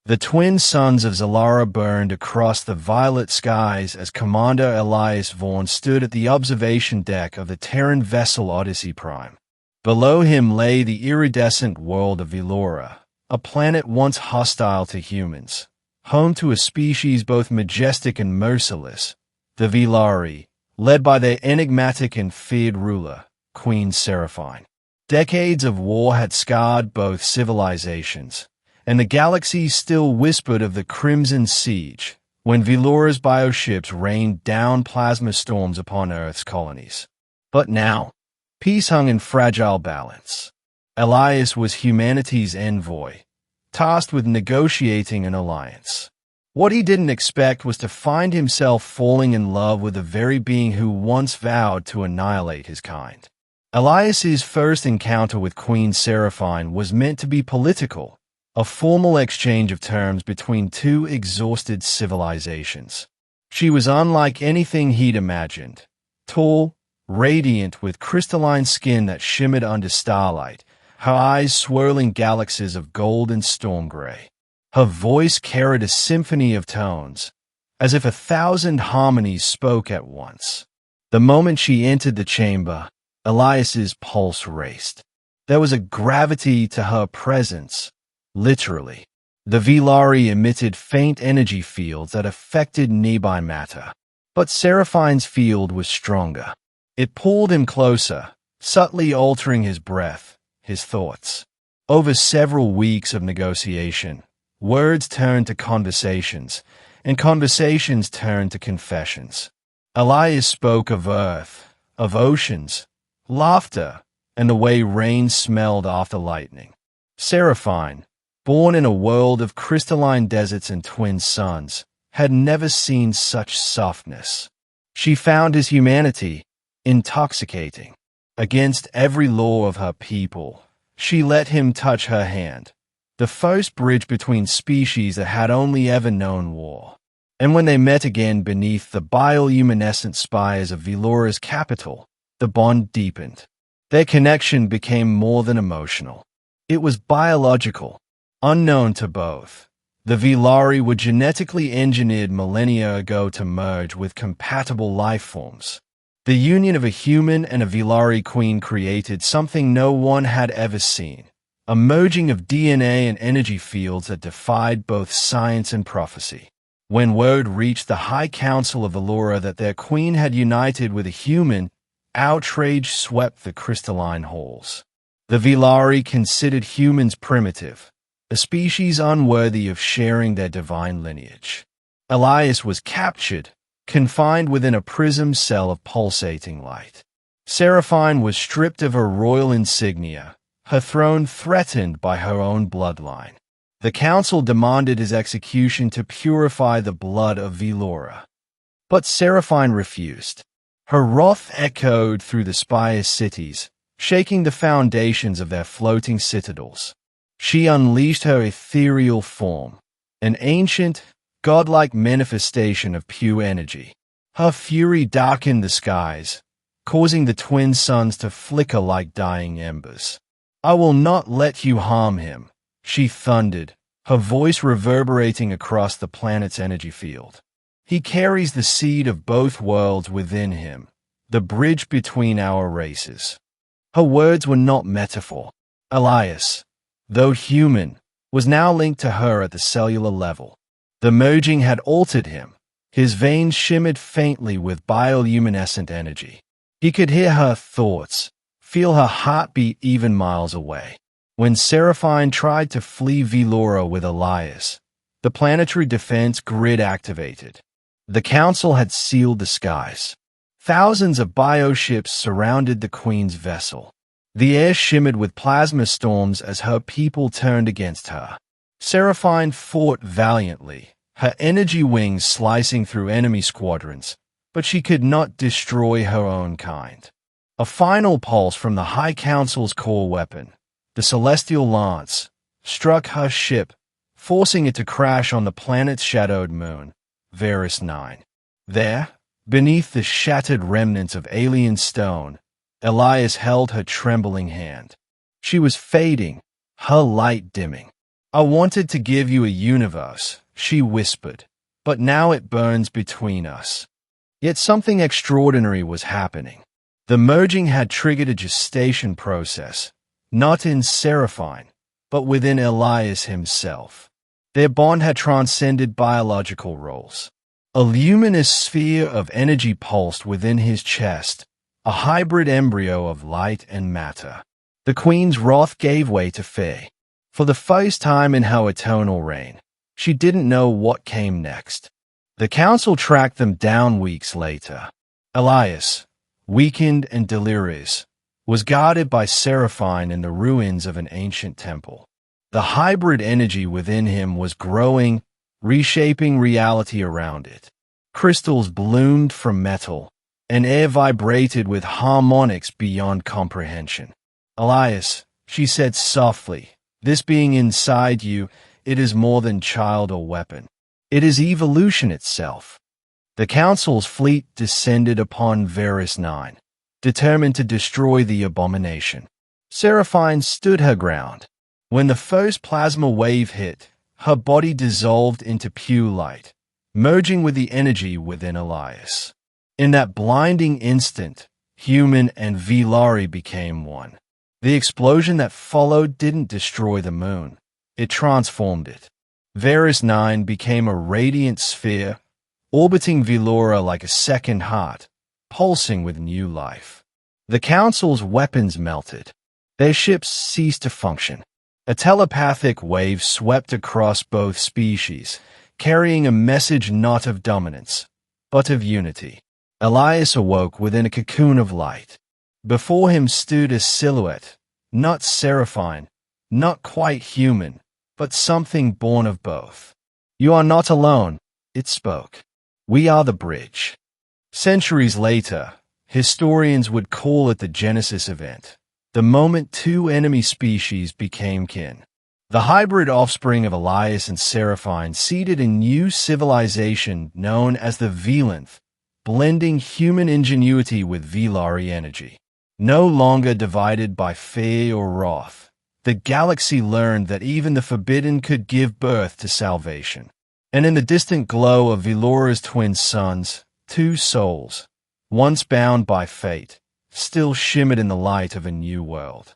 The twin suns of Zalara burned across the violet skies as Commander Elias Vaughn stood at the observation deck of the Terran vessel Odyssey Prime. Below him lay the iridescent world of Vaelora, a planet once hostile to humans, home to a species both majestic and merciless, the Vaelari, led by their enigmatic and feared ruler, Queen Seraphine. Decades of war had scarred both civilizations, and the galaxy still whispered of the Crimson Siege, when Vaelora's bioships rained down plasma storms upon Earth's colonies. But now, peace hung in fragile balance. Elias was humanity's envoy, tasked with negotiating an alliance. What he didn't expect was to find himself falling in love with the very being who once vowed to annihilate his kind. Elias's first encounter with Queen Seraphine was meant to be political, a formal exchange of terms between two exhausted civilizations. She was unlike anything he'd imagined. Tall, radiant with crystalline skin that shimmered under starlight, her eyes swirling galaxies of gold and storm gray. Her voice carried a symphony of tones, as if 1,000 harmonies spoke at once. The moment she entered the chamber, Elias's pulse raced. There was a gravity to her presence. Literally, the Vaelari emitted faint energy fields that affected nearby matter. But Seraphine's field was stronger. It pulled him closer, subtly altering his breath, his thoughts. Over several weeks of negotiation, words turned to conversations, and conversations turned to confessions. Elias spoke of Earth, of oceans, laughter, and the way rain smelled after lightning. Seraphine, born in a world of crystalline deserts and twin suns, had never seen such softness. She found his humanity intoxicating. Against every law of her people, she let him touch her hand, the first bridge between species that had only ever known war. And when they met again beneath the bioluminescent spires of Vaelora's capital, the bond deepened. Their connection became more than emotional. It was biological. Unknown to both, the Vaelari were genetically engineered millennia ago to merge with compatible life forms. The union of a human and a Vaelari queen created something no one had ever seen, a merging of DNA and energy fields that defied both science and prophecy. When word reached the High Council of Vaelora that their queen had united with a human, outrage swept the crystalline halls. The Vaelari considered humans primitive, a species unworthy of sharing their divine lineage. Elias was captured, confined within a prism cell of pulsating light. Seraphine was stripped of her royal insignia, her throne threatened by her own bloodline. The council demanded his execution to purify the blood of Vaelora. But Seraphine refused. Her wrath echoed through the spire cities, shaking the foundations of their floating citadels. She unleashed her ethereal form, an ancient, godlike manifestation of pure energy. Her fury darkened the skies, causing the twin suns to flicker like dying embers. "I will not let you harm him," she thundered, her voice reverberating across the planet's energy field. "He carries the seed of both worlds within him, the bridge between our races." Her words were not metaphor. Elias, though human, was now linked to her at the cellular level. The merging had altered him. His veins shimmered faintly with bioluminescent energy. He could hear her thoughts, feel her heartbeat even miles away. When Seraphine tried to flee Vaelora with Elias, the planetary defense grid activated. The Council had sealed the skies. Thousands of bioships surrounded the Queen's vessel. The air shimmered with plasma storms as her people turned against her. Seraphine fought valiantly, her energy wings slicing through enemy squadrons, but she could not destroy her own kind. A final pulse from the High Council's core weapon, the Celestial Lance, struck her ship, forcing it to crash on the planet's shadowed moon, Varus 9. There, beneath the shattered remnants of alien stone, Elias held her trembling hand. She was fading, her light dimming. I wanted to give you a universe, she whispered, but now it burns between us. Yet something extraordinary was happening. The merging had triggered a gestation process, not in Seraphine, but within Elias himself. Their bond had transcended biological roles. A luminous sphere of energy pulsed within his chest, a hybrid embryo of light and matter. The queen's wrath gave way to fear. For the first time in her eternal reign, she didn't know what came next. The council tracked them down weeks later. Elias, weakened and delirious, was guarded by Seraphine in the ruins of an ancient temple. The hybrid energy within him was growing, reshaping reality around it. Crystals bloomed from metal, and air vibrated with harmonics beyond comprehension. Elias, she said softly, this being inside you, it is more than child or weapon. It is evolution itself. The council's fleet descended upon Varus 9, determined to destroy the abomination. Seraphine stood her ground. When the first plasma wave hit, her body dissolved into pure light, merging with the energy within Elias. In that blinding instant, human and Vaelora became one. The explosion that followed didn't destroy the moon. It transformed it. Varus 9 became a radiant sphere, orbiting Vaelora like a second heart, pulsing with new life. The Council's weapons melted. Their ships ceased to function. A telepathic wave swept across both species, carrying a message not of dominance, but of unity. Elias awoke within a cocoon of light. Before him stood a silhouette, not Seraphine, not quite human, but something born of both. You are not alone, it spoke. We are the bridge. Centuries later, historians would call it the Genesis event, the moment two enemy species became kin. The hybrid offspring of Elias and Seraphine seeded a new civilization known as the Vaelanth, blending human ingenuity with Vaelora energy. No longer divided by fear or wrath, the galaxy learned that even the forbidden could give birth to salvation. And in the distant glow of Vaelora's twin suns, two souls, once bound by fate, still shimmered in the light of a new world.